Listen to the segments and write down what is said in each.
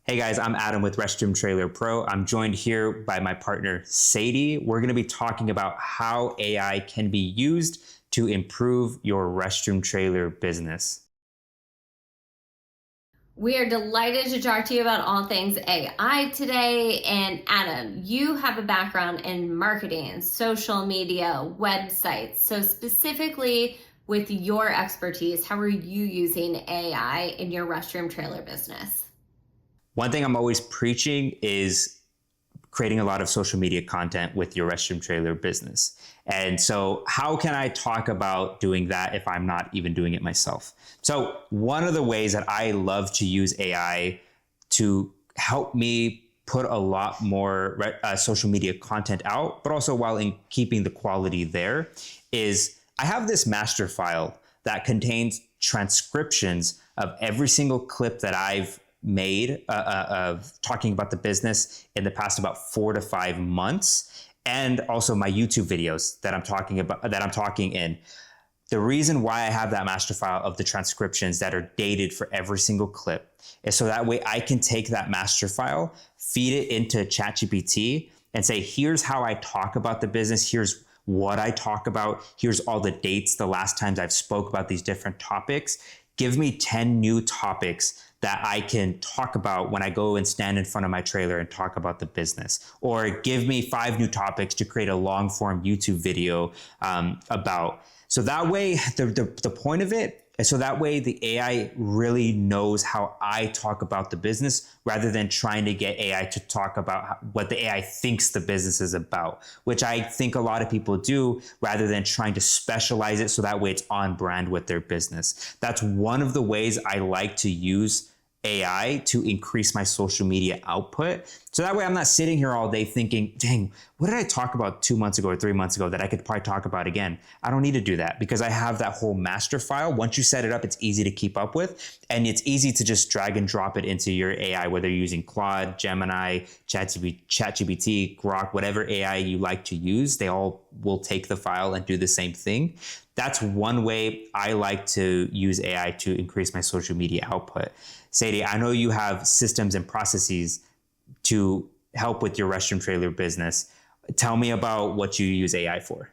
Hey guys, I'm Adam with Restroom Trailer Pro. I'm joined here by my partner, Sadie. We're going to be talking about how AI can be used to improve your restroom trailer business. We are delighted to talk to you about all things AI today. And Adam, you have a background in marketing, social media, websites. So, specifically with your expertise, how are you using AI in your restroom trailer business? One thing I'm always preaching is creating a lot of social media content with your restroom trailer business. And so, how can I talk about doing that if I'm not even doing it myself? So, one of the ways that I love to use AI to help me put a lot more social media content out, but also while in keeping the quality there, is I have this master file that contains transcriptions of every single clip that I've made of talking about the business in the past about 4 to 5 months, and also my YouTube videos that I'm talking in. The reason why I have that master file of the transcriptions that are dated for every single clip is so that way I can take that master file, feed it into ChatGPT, and say, here's how I talk about the business. Here's what I talk about. Here's all the dates, the last times I've spoke about these different topics. Give me 10 new topics that I can talk about when I go and stand in front of my trailer and talk about the business. Or give me 5 new topics to create a long form YouTube video about. So that way, the point of it is so that way the AI really knows how I talk about the business rather than trying to get AI to talk about what the AI thinks the business is about, which I think a lot of people do rather than trying to specialize it so that way it's on brand with their business. That's one of the ways I like to use AI to increase my social media output. So that way I'm not sitting here all day thinking, dang, what did I talk about 2 months ago or 3 months ago that I could probably talk about again? I don't need to do that because I have that whole master file. Once you set it up, it's easy to keep up with, and it's easy to just drag and drop it into your AI, whether you're using Claude, Gemini, ChatGPT, Grok, whatever AI you like to use, they all will take the file and do the same thing. That's one way I like to use AI to increase my social media output. Sadie, I know you have systems and processes to help with your restroom trailer business. Tell me about what you use AI for.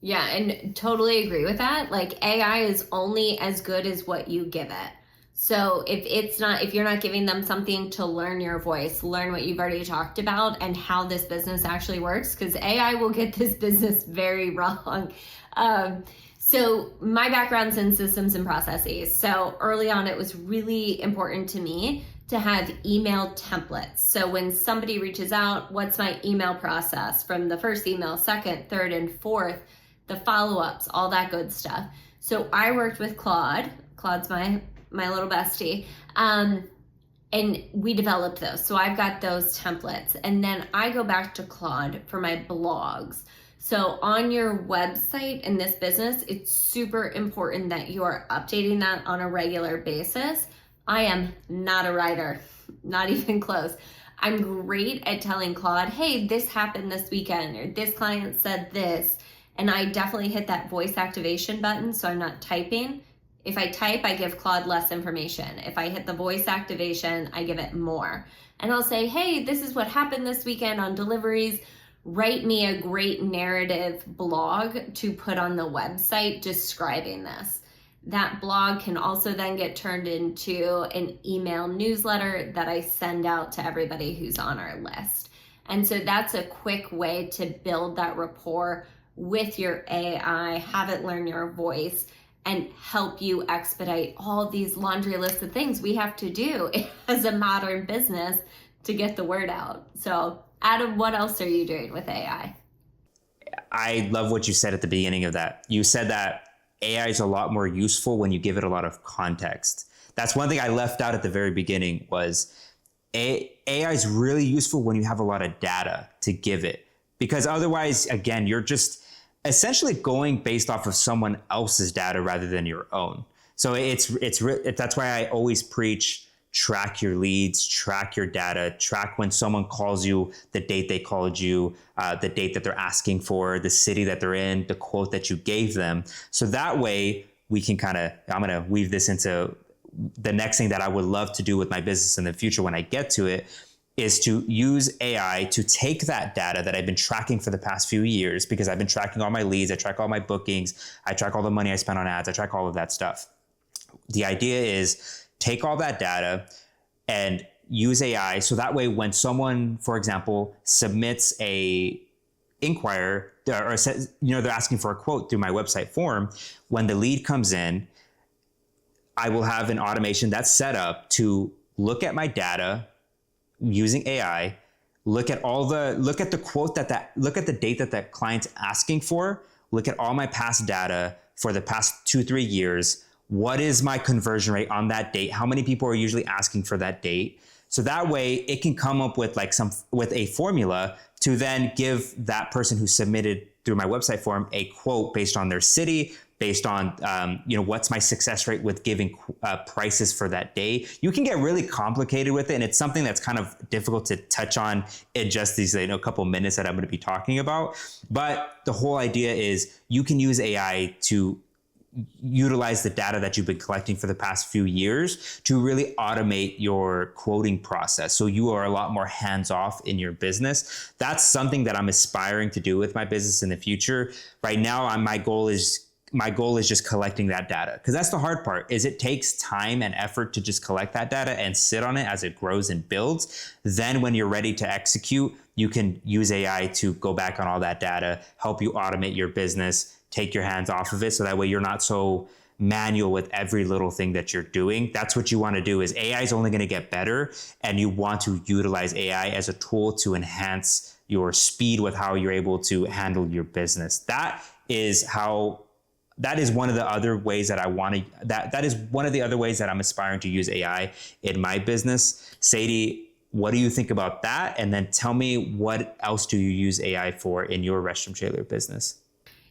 Yeah, and totally agree with that. Like AI is only as good as what you give it. So if you're not giving them something to learn your voice, learn what you've already talked about and how this business actually works, because AI will get this business very wrong. Um, so my background's in systems and processes. So early on, it was really important to me to have email templates. So when somebody reaches out, what's my email process from the first email, second, third, and fourth, the follow-ups, all that good stuff. So I worked with Claude. Claude's my little bestie. And we developed those. So I've got those templates. And then I go back to Claude for my blogs. So on your website in this business, it's super important that you are updating that on a regular basis. I am not a writer, not even close. I'm great at telling Claude, hey, this happened this weekend, or this client said this. And I definitely hit that voice activation button so I'm not typing. If I type, I give Claude less information. If I hit the voice activation, I give it more. And I'll say, hey, this is what happened this weekend on deliveries. Write me a great narrative blog to put on the website describing this. That blog can also then get turned into an email newsletter that I send out to everybody who's on our list. And so that's a quick way to build that rapport with your AI, have it learn your voice, and help you expedite all these laundry lists of things we have to do as a modern business to get the word out. So, Adam, what else are you doing with AI? I love what you said at the beginning of that. You said that AI is a lot more useful when you give it a lot of context. That's one thing I left out at the very beginning was AI is really useful when you have a lot of data to give it. Because otherwise, again, you're just essentially going based off of someone else's data rather than your own. So that's why I always preach track your leads, track your data, track when someone calls you, the date they called you, the date that they're asking for, the city that they're in, the quote that you gave them. So that way we can I'm going to weave this into the next thing that I would love to do with my business in the future when I get to it is to use AI to take that data that I've been tracking for the past few years, because I've been tracking all my leads, I track all my bookings, I track all the money I spend on ads, I track all of that stuff. The idea is take all that data and use AI so that way when someone, for example, submits a inquire or says, they're asking for a quote through my website form, when the lead comes in, I will have an automation that's set up to look at my data using AI, look at the quote look at the date that client's asking for, look at all my past data for the past 2-3 years. What is my conversion rate on that date? How many people are usually asking for that date? So that way it can come up with with a formula to then give that person who submitted through my website form a quote based on their city, based on, what's my success rate with giving prices for that day. You can get really complicated with it. And it's something that's kind of difficult to touch on in just these couple minutes that I'm going to be talking about. But the whole idea is you can use AI to utilize the data that you've been collecting for the past few years to really automate your quoting process. So you are a lot more hands-off in your business. That's something that I'm aspiring to do with my business in the future. Right now, my goal is just collecting that data, because that's the hard part. Is it takes time and effort to just collect that data and sit on it as it grows and builds. Then when you're ready to execute, you can use AI to go back on all that data, help you automate your business, take your hands off of it, so that way you're not so manual with every little thing that you're doing. That's what you want to do. Is AI is only going to get better, and you want to utilize AI as a tool to enhance your speed with how you're able to handle your business. That is one of the other ways that that is one of the other ways that I'm aspiring to use AI in my business. Sadie, what do you think about that? And then tell me, what else do you use AI for in your restroom trailer business?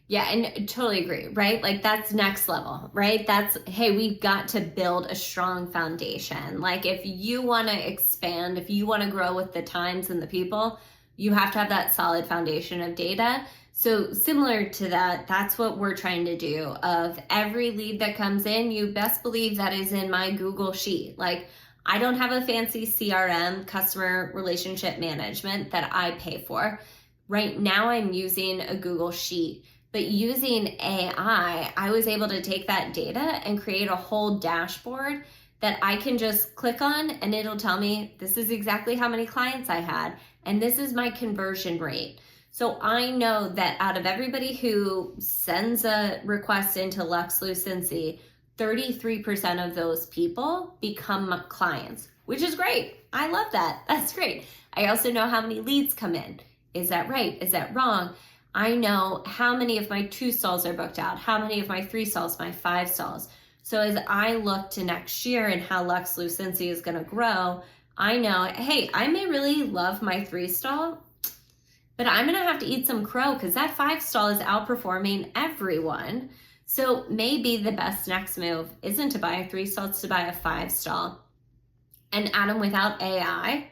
Yeah, and totally agree, right? Like that's next level, right? Hey, we've got to build a strong foundation. Like if you want to expand, if you want to grow with the times and the people, you have to have that solid foundation of data. So similar to that, that's what we're trying to do. Of every lead that comes in, you best believe that is in my Google Sheet. Like I don't have a fancy CRM, customer relationship management, that I pay for. Right now I'm using a Google Sheet. But using AI, I was able to take that data and create a whole dashboard that I can just click on, and it'll tell me this is exactly how many clients I had, and this is my conversion rate. So I know that out of everybody who sends a request into Lux Lucency, 33% of those people become clients, which is great. I love that. That's great. I also know how many leads come in. Is that right? Is that wrong? I know how many of my 2 stalls are booked out, how many of my 3 stalls, my 5 stalls. So as I look to next year and how Lux Lucency is going to grow, I know, hey, I may really love my 3 stall, but I'm going to have to eat some crow because that 5 stall is outperforming everyone. So maybe the best next move isn't to buy a 3 stall, it's to buy a 5 stall. And Adam, without AI,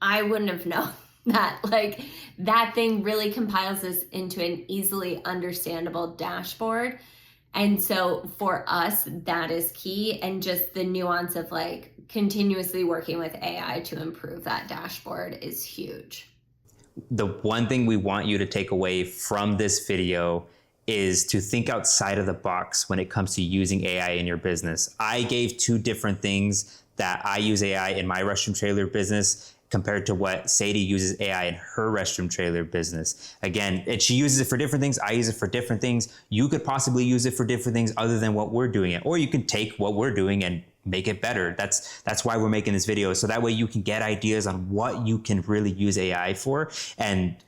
I wouldn't have known that. Like that thing really compiles this into an easily understandable dashboard. And so for us, that is key. And just the nuance of like continuously working with AI to improve that dashboard is huge. The one thing we want you to take away from this video is to think outside of the box when it comes to using AI in your business. I gave 2 different things that I use AI in my restroom trailer business compared to what Sadie uses AI in her restroom trailer business. Again, she uses it for different things. I use it for different things. You could possibly use it for different things other than what we're doing it. Or you can take what we're doing and make it better. That's why we're making this video. So that way you can get ideas on what you can really use AI for,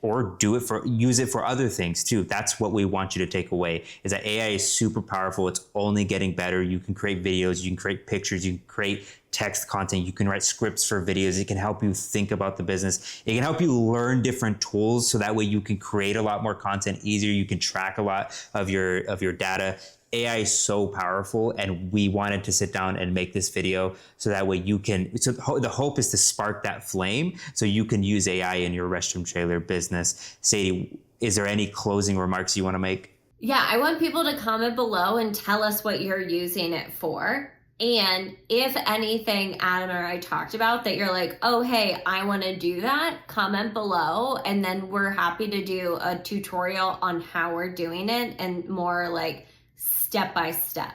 or use it for other things too. That's what we want you to take away, is that AI is super powerful. It's only getting better. You can create videos, you can create pictures, you can create text content, you can write scripts for videos. It can help you think about the business. It can help you learn different tools so that way you can create a lot more content easier. You can track a lot of your data. AI is so powerful, and we wanted to sit down and make this video so that way you can, so the hope is to spark that flame so you can use AI in your restroom trailer business. Sadie, is there any closing remarks you want to make? Yeah, I want people to comment below and tell us what you're using it for. And if anything Adam or I talked about that you're like, oh, hey, I want to do that, comment below. And then we're happy to do a tutorial on how we're doing it and more like step by step.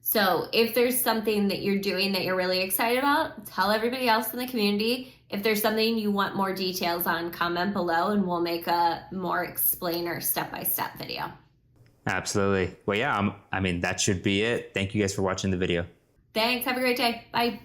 So if there's something that you're doing that you're really excited about, tell everybody else in the community. If there's something you want more details on, comment below and we'll make a more explainer step-by-step video. Absolutely. Well, yeah, I mean, that should be it. Thank you guys for watching the video. Thanks. Have a great day. Bye.